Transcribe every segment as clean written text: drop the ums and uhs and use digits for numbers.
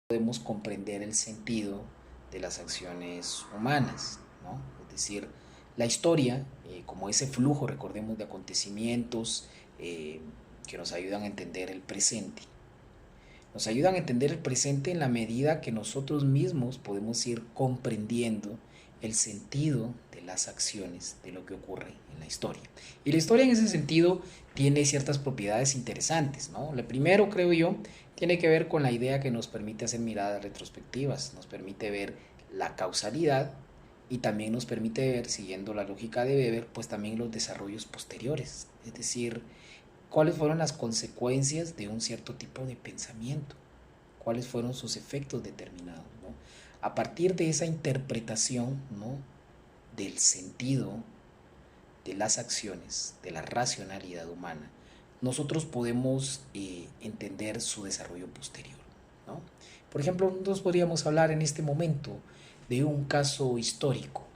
podemos comprender el sentido de las acciones humanas, ¿no? Es decir, la historia, como ese flujo, recordemos, de acontecimientos que nos ayudan a entender el presente. Nos ayudan a entender el presente en la medida que nosotros mismos podemos ir comprendiendo el sentido de las acciones, de lo que ocurre en la historia. Y la historia en ese sentido tiene ciertas propiedades interesantes, ¿no? Lo primero, creo yo, tiene que ver con la idea que nos permite hacer miradas retrospectivas, nos permite ver la causalidad y también nos permite ver, siguiendo la lógica de Weber, pues también los desarrollos posteriores, es decir, cuáles fueron las consecuencias de un cierto tipo de pensamiento, cuáles fueron sus efectos determinados, ¿no? A partir de esa interpretación, ¿no?, del sentido de las acciones, de la racionalidad humana, nosotros podemos entender su desarrollo posterior, ¿no? Por ejemplo, nosotros podríamos hablar en este momento de un caso histórico.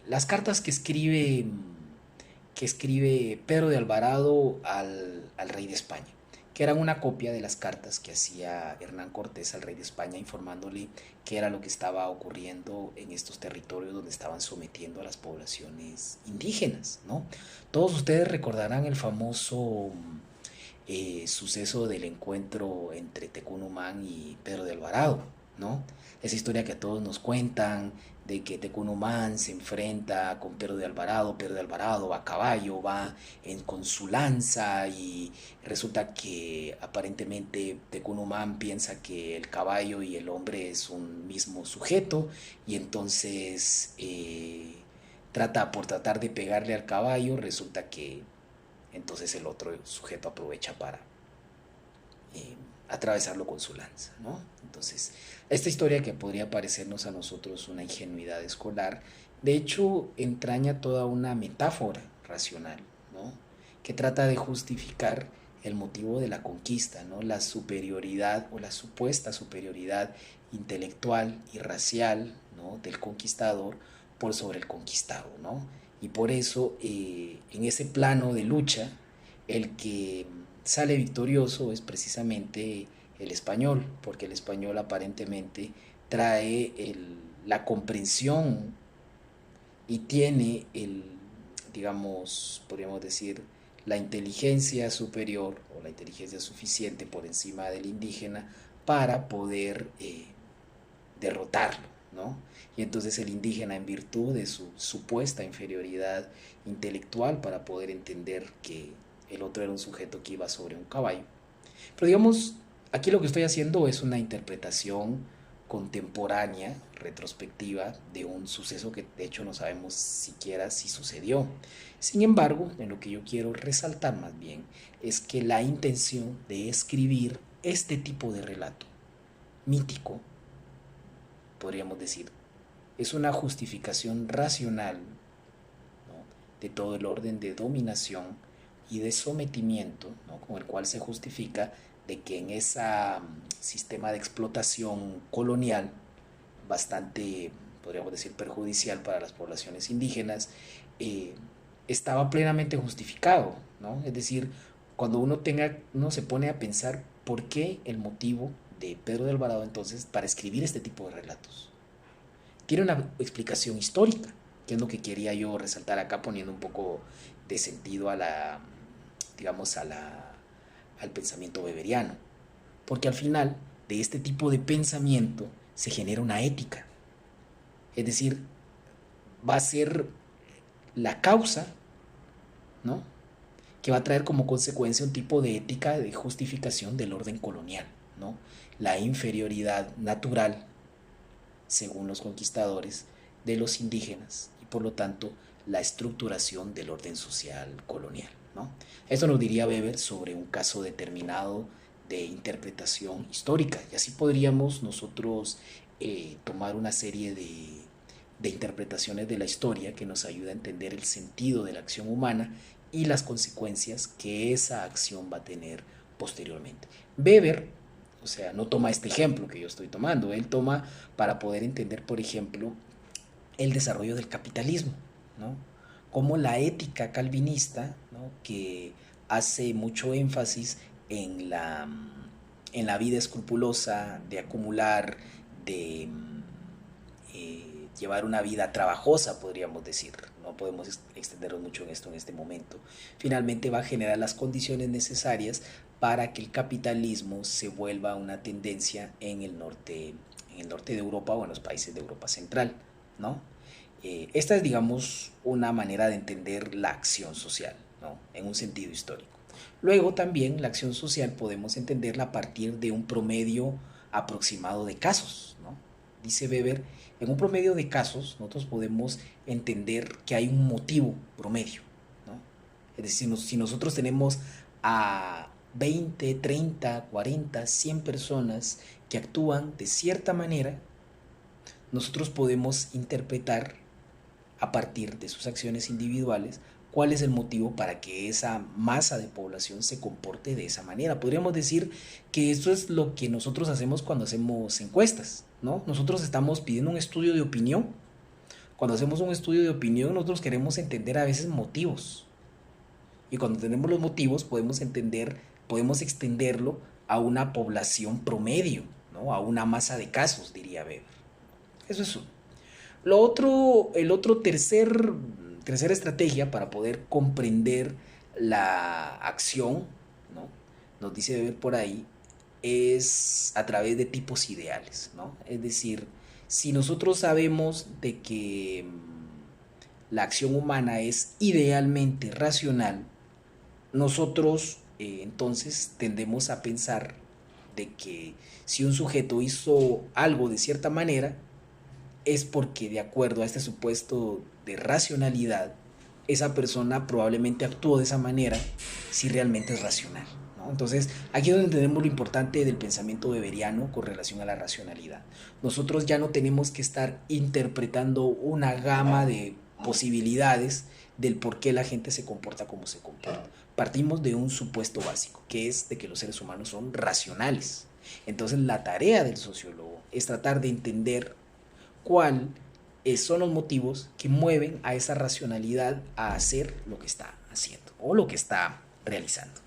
Las cartas que escribe Pedro de Alvarado al rey de España, que eran una copia de las cartas que hacía Hernán Cortés al rey de España informándole qué era lo que estaba ocurriendo en estos territorios donde estaban sometiendo a las poblaciones indígenas, ¿no? Todos ustedes recordarán el famoso suceso del encuentro entre Tecunumán y Pedro de Alvarado, ¿no? Esa historia que a todos nos cuentan de que Tecunumán se enfrenta con Pedro de Alvarado va a caballo, con su lanza y resulta que aparentemente Tecunumán piensa que el caballo y el hombre es un mismo sujeto y entonces por tratar de pegarle al caballo, resulta que entonces el otro sujeto aprovecha para atravesarlo con su lanza, ¿no? Entonces, esta historia que podría parecernos a nosotros una ingenuidad escolar, de hecho entraña toda una metáfora racional, ¿no?, que trata de justificar el motivo de la conquista, ¿no?, la superioridad o la supuesta superioridad intelectual y racial, ¿no?, del conquistador por sobre el conquistado, ¿no? Y por eso, en ese plano de lucha, el que sale victorioso es precisamente el español, porque el español aparentemente trae la comprensión y tiene digamos, podríamos decir, la inteligencia superior o la inteligencia suficiente por encima del indígena para poder derrotarlo, ¿no? Y entonces el indígena, en virtud de su supuesta inferioridad intelectual para poder entender que el otro era un sujeto que iba sobre un caballo. Pero digamos, aquí lo que estoy haciendo es una interpretación contemporánea, retrospectiva, de un suceso que de hecho no sabemos siquiera si sucedió. Sin embargo, en lo que yo quiero resaltar más bien es que la intención de escribir este tipo de relato mítico, podríamos decir, es una justificación racional, ¿no?, de todo el orden de dominación y de sometimiento, ¿no?, con el cual se justifica de que en ese sistema de explotación colonial bastante, podríamos decir, perjudicial para las poblaciones indígenas, eh, estaba plenamente justificado, ¿no? Es decir, cuando uno se pone a pensar por qué el motivo de Pedro de Alvarado entonces para escribir este tipo de relatos. Tiene una explicación histórica, que es lo que quería yo resaltar acá poniendo un poco de sentido digamos, al pensamiento weberiano. Porque al final de este tipo de pensamiento se genera una ética. Es decir, va a ser la causa, ¿no?, que va a traer como consecuencia un tipo de ética de justificación del orden colonial, ¿no? La inferioridad natural, según los conquistadores, de los indígenas y por lo tanto la estructuración del orden social colonial, ¿no? Esto nos diría Weber sobre un caso determinado de interpretación histórica y así podríamos nosotros tomar una serie de interpretaciones de la historia que nos ayuda a entender el sentido de la acción humana y las consecuencias que esa acción va a tener posteriormente. Weber, o sea, no toma este ejemplo que yo estoy tomando, él toma para poder entender, por ejemplo, el desarrollo del capitalismo, ¿no? Como la ética calvinista, ¿no?, que hace mucho énfasis en en la vida escrupulosa, de acumular, de llevar una vida trabajosa, podríamos decir. No podemos extendernos mucho en esto en este momento. Finalmente va a generar las condiciones necesarias para que el capitalismo se vuelva una tendencia en el norte de Europa o en los países de Europa Central, ¿no? Esta es, digamos, una manera de entender la acción social, ¿no? En un sentido histórico. Luego también la acción social podemos entenderla a partir de un promedio aproximado de casos, ¿no? Dice Weber, en un promedio de casos nosotros podemos entender que hay un motivo promedio, ¿no? Es decir, si nosotros tenemos a 20, 30, 40, 100 personas que actúan de cierta manera, nosotros podemos interpretar a partir de sus acciones individuales cuál es el motivo para que esa masa de población se comporte de esa manera. Podríamos decir que esto es lo que nosotros hacemos cuando hacemos encuestas, ¿no? Nosotros estamos pidiendo un estudio de opinión. Cuando hacemos un estudio de opinión, nosotros queremos entender a veces motivos. Y cuando tenemos los motivos, podemos extenderlo a una población promedio, ¿no? A una masa de casos, diría Weber. Eso es uno. El otro tercera estrategia para poder comprender la acción, ¿no? Nos dice Weber por ahí, es a través de tipos ideales, ¿no? Es decir, si nosotros sabemos de que la acción humana es idealmente racional, nosotros entonces tendemos a pensar de que si un sujeto hizo algo de cierta manera, es porque de acuerdo a este supuesto de racionalidad, esa persona probablemente actuó de esa manera si realmente es racional, ¿no? Entonces, aquí es donde entendemos lo importante del pensamiento weberiano con relación a la racionalidad. Nosotros ya no tenemos que estar interpretando una gama de posibilidades del por qué la gente se comporta como se comporta. Partimos de un supuesto básico, que es de que los seres humanos son racionales. Entonces, la tarea del sociólogo es tratar de entender cuáles son los motivos que mueven a esa racionalidad a hacer lo que está haciendo o lo que está realizando.